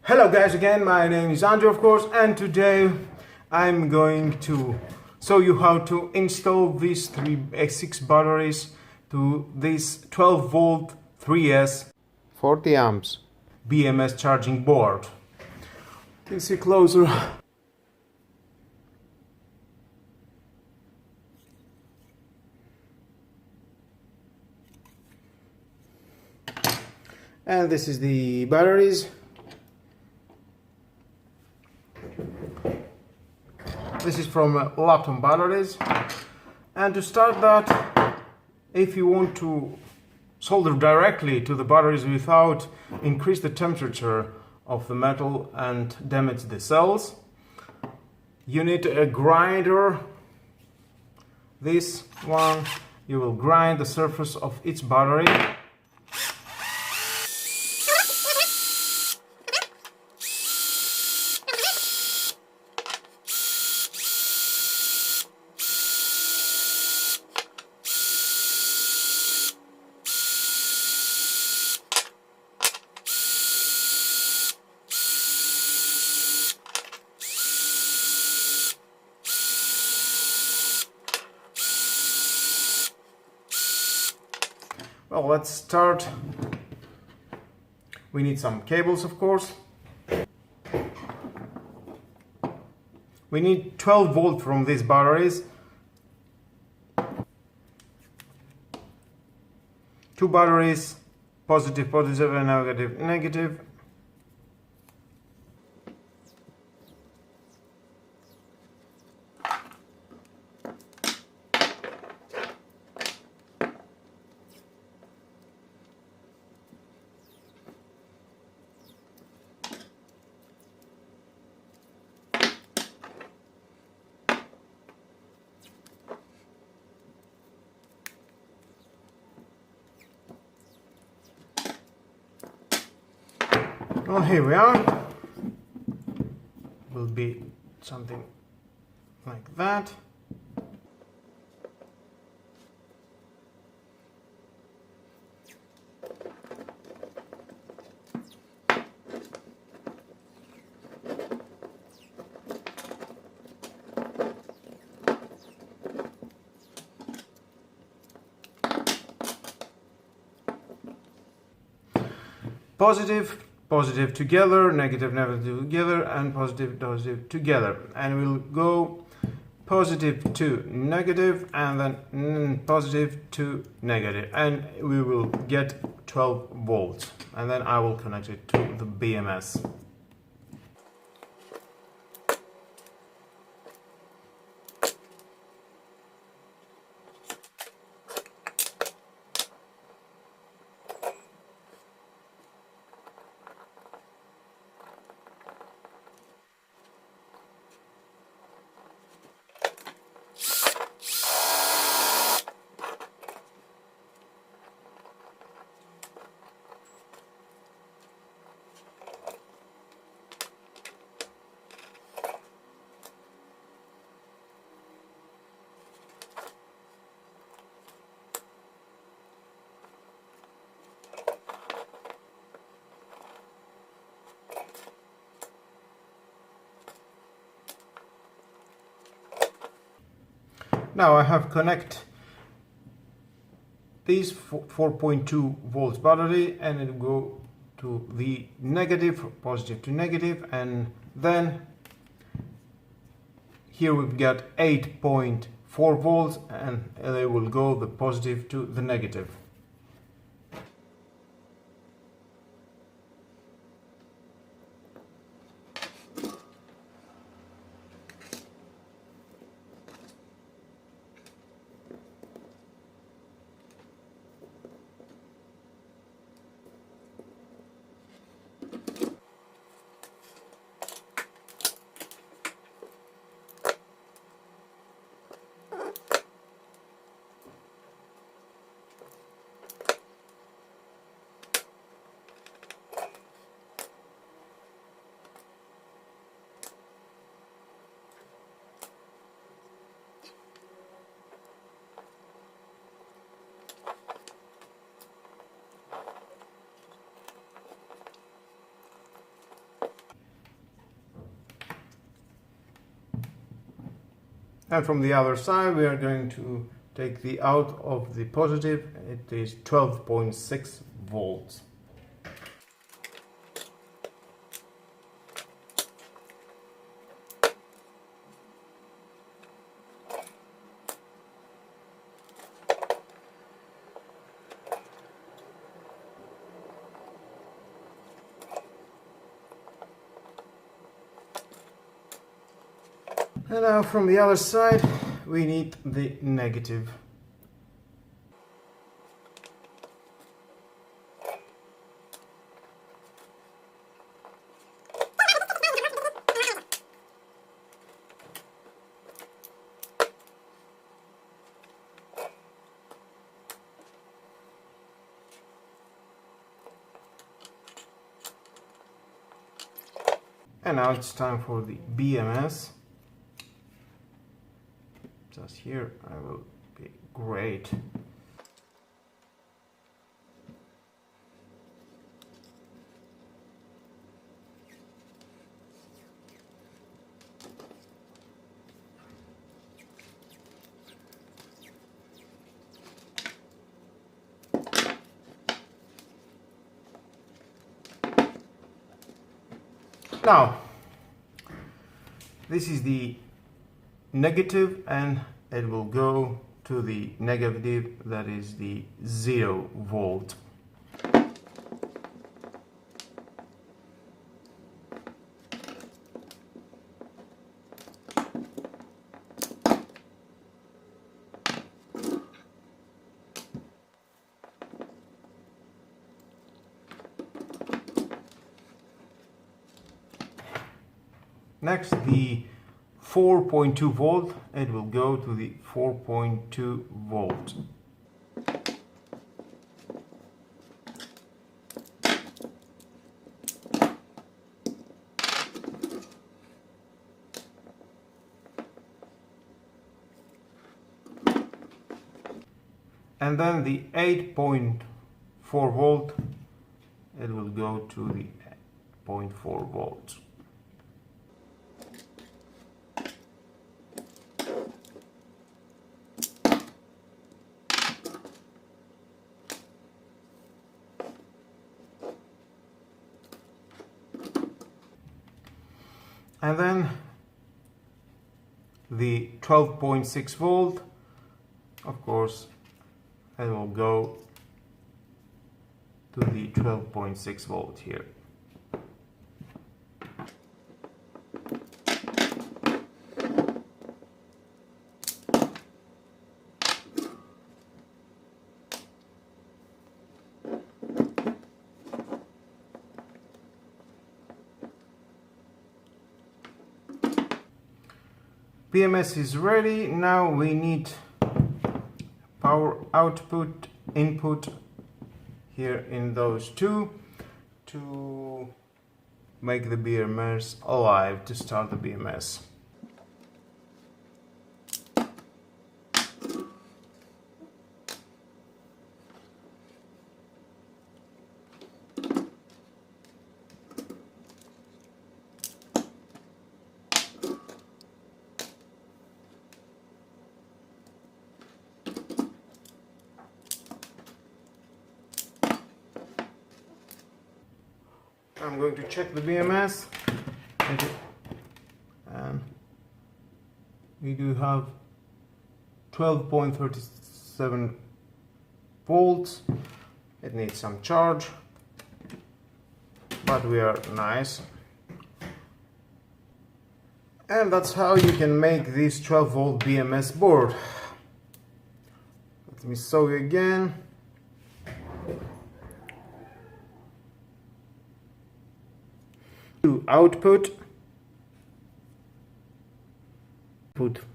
Hello guys, again my name is Andrew of course, and today I'm going to show you how to install these six batteries to this 12 volt 3S 40 amps BMS charging board. You can see closer. And this is the batteries. This is from laptop batteries. And to start that, if you want to solder directly to the batteries without increase the temperature of the metal and damage the cells, you need a grinder. This one, you will grind the surface of each battery. Well, let's start. We need some cables, of course. We need 12 volt from these batteries. Two batteries, positive, positive and negative, negative. Well, here we are. Will be something like that. Positive, positive together, negative, negative together, and positive, positive together. And we'll go positive to negative and then positive to negative. And we will get 12 volts. And then I will connect it to the BMS. Now I have connect this 4.2 volts battery, and it will go to the negative, positive to negative, and then here we've got 8.4 volts, and they will go the positive to the negative. And from the other side we are going to take the out of the positive. It is 12.6 volts. And now from the other side we need the negative. And now it's time for the BMS. Just here I will be great. Now, this is the negative and it will go to the negative, that is the 0 volt. Next, the 4.2 volt, it will go to the 4.2 volt. And then the 8.4 volt, it will go to the 0.4 volts. And then the 12.6 volt, of course, it will go to the 12.6 volt here. BMS is ready. Now we need power output, input here in those two to make the BMS alive, to start the BMS. I'm going to check the BMS, and we do have 12.37 volts. It needs some charge, but we are nice. And that's how you can make this 12 volt BMS board. Let me show you again. To output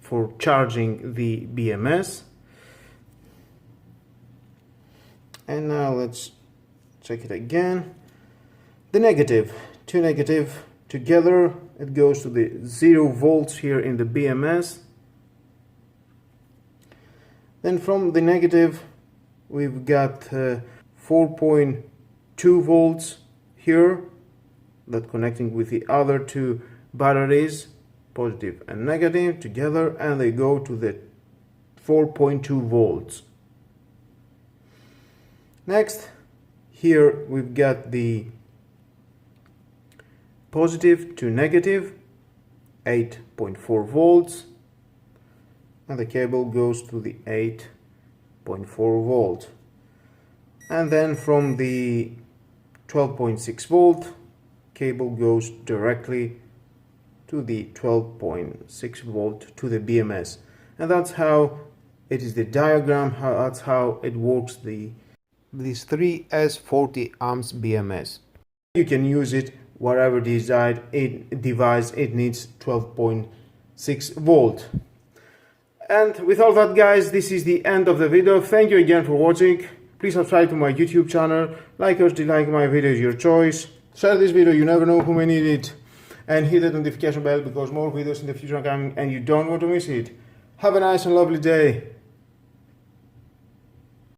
for charging the BMS. And now let's check it again. The negative, two negative together, it goes to the 0 volts here in the BMS. Then from the negative we've got 4.2 volts here, that connecting with the other two batteries, positive and negative together, and they go to the 4.2 volts. Next, here we've got the positive to negative 8.4 volts, and the cable goes to the 8.4 volt, and then from the 12.6 volt cable goes directly to the 12.6 volt to the BMS. And that's how it is, the diagram, that's how it works, these 3S40 amps BMS. You can use it whatever device it needs 12.6 volt. And with all that, guys, this is the end of the video. Thank you again for watching. Please subscribe to my YouTube channel, like or dislike my videos, your choice. Share this video, you never know who may need it. And hit the notification bell because more videos in the future are coming and you don't want to miss it. Have a nice and lovely day.